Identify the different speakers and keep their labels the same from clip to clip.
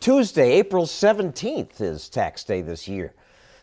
Speaker 1: Tuesday, April 17th is tax day this year.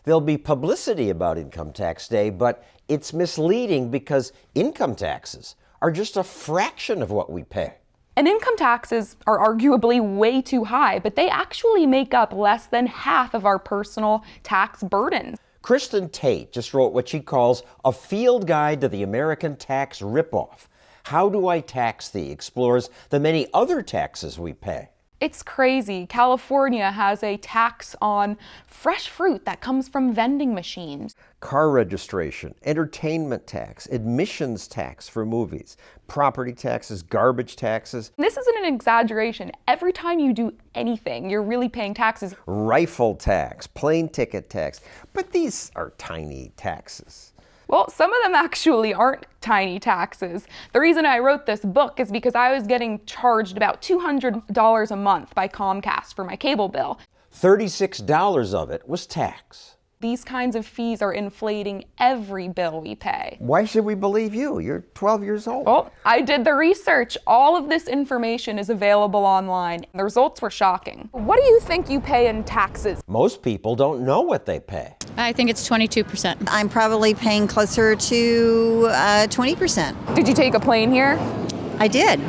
Speaker 1: There'll be publicity about Income Tax Day, but it's misleading because income taxes are just a fraction of what we pay.
Speaker 2: And income taxes are arguably way too high, but they actually make up less than half of our personal tax burden.
Speaker 1: Kristin Tate just wrote what she calls a field guide to the American tax ripoff. How Do I Tax Thee explores the many other taxes we pay.
Speaker 2: It's crazy. California has a tax on fresh fruit that comes from vending machines.
Speaker 1: Car registration, entertainment tax, admissions tax for movies, property taxes, garbage taxes.
Speaker 2: This isn't an exaggeration. Every time you do anything, you're really paying taxes.
Speaker 1: Rifle tax, plane ticket tax. But these are tiny taxes.
Speaker 2: Well, some of them actually aren't tiny taxes. The reason I wrote this book is because I was getting charged about $200 a month by Comcast for my cable bill.
Speaker 1: $36 of it was tax.
Speaker 2: These kinds of fees are inflating every bill we pay.
Speaker 1: Why should we believe you? You're 12 years old.
Speaker 2: Well, I did the research. All of this information is available online. The results were shocking. What do you think you pay in taxes?
Speaker 1: Most people don't know what they pay.
Speaker 3: I think it's 22%.
Speaker 4: I'm probably paying closer to 20%.
Speaker 2: Did you take a plane here?
Speaker 4: I did.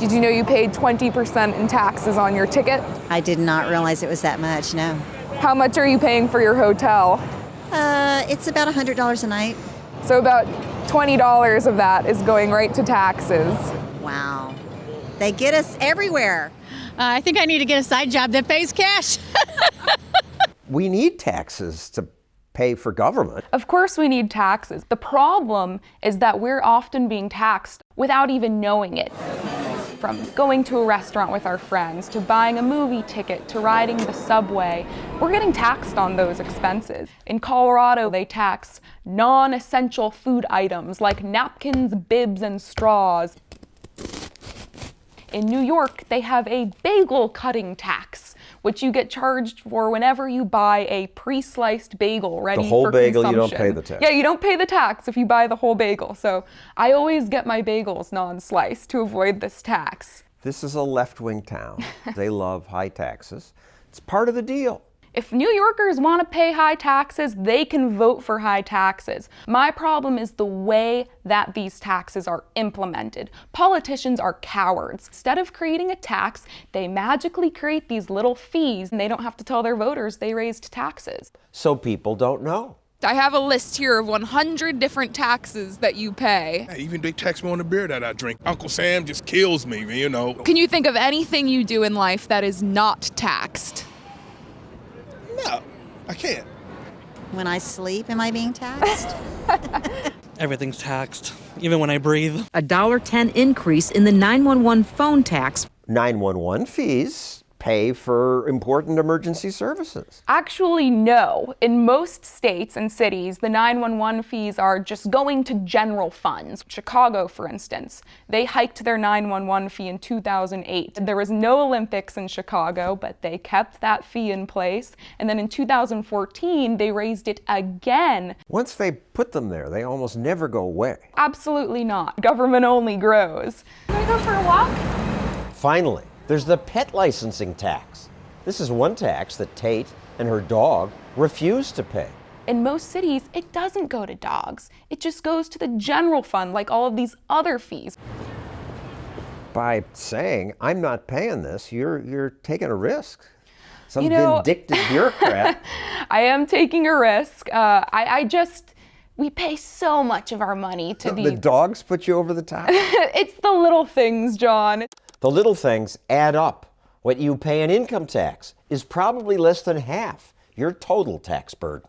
Speaker 2: Did you know you paid 20% in taxes on your ticket?
Speaker 4: I did not realize it was that much, no.
Speaker 2: How much are you paying for your hotel?
Speaker 4: It's about $100 a night.
Speaker 2: So about $20 of that is going right to taxes.
Speaker 4: Wow. They get us everywhere.
Speaker 3: I think I need to get a side job that pays cash.
Speaker 1: We need taxes to pay for government.
Speaker 2: Of course we need taxes. The problem is that we're often being taxed without even knowing it. From going to a restaurant with our friends, to buying a movie ticket, to riding the subway, we're getting taxed on those expenses. In Colorado, they tax non-essential food items like napkins, bibs, and straws. In New York, they have a bagel cutting tax, which you get charged for whenever you buy a pre-sliced bagel ready for consumption.
Speaker 1: The whole bagel, you don't pay the tax.
Speaker 2: Yeah, you don't pay the tax if you buy the whole bagel. So I always get my bagels non-sliced to avoid this tax.
Speaker 1: This is a left-wing town. They love high taxes. It's part of the deal.
Speaker 2: If New Yorkers want to pay high taxes, they can vote for high taxes. My problem is the way that these taxes are implemented. Politicians are cowards. Instead of creating a tax, they magically create these little fees, and they don't have to tell their voters they raised taxes.
Speaker 1: So people don't know.
Speaker 2: I have a list here of 100 different taxes that you pay.
Speaker 5: Even they tax me on the beer that I drink. Uncle Sam just kills me, you know.
Speaker 2: Can you think of anything you do in life that is not taxed?
Speaker 5: No, I can't.
Speaker 4: When I sleep, am I being taxed?
Speaker 6: Everything's taxed, even when I breathe.
Speaker 7: A $1.10 increase in the 911 phone tax.
Speaker 1: 911 fees pay for important emergency services.
Speaker 2: Actually, no. In most states and cities, the 911 fees are just going to general funds. Chicago, for instance, they hiked their 911 fee in 2008. There was no Olympics in Chicago, but they kept that fee in place. And then in 2014, they raised it again.
Speaker 1: Once they put them there, they almost never go away.
Speaker 2: Absolutely not. Government only grows. Can I go for a walk?
Speaker 1: Finally, there's the pet licensing tax. This is one tax that Tate and her dog refuse to pay.
Speaker 2: In most cities, it doesn't go to dogs. It just goes to the general fund like all of these other fees.
Speaker 1: By saying, I'm not paying this, you're taking a risk. Some vindictive bureaucrat.
Speaker 2: I am taking a risk. We pay so much of our money to
Speaker 1: The dogs put you over the top?
Speaker 2: It's the little things, John.
Speaker 1: The little things add up. What you pay in income tax is probably less than half your total tax burden.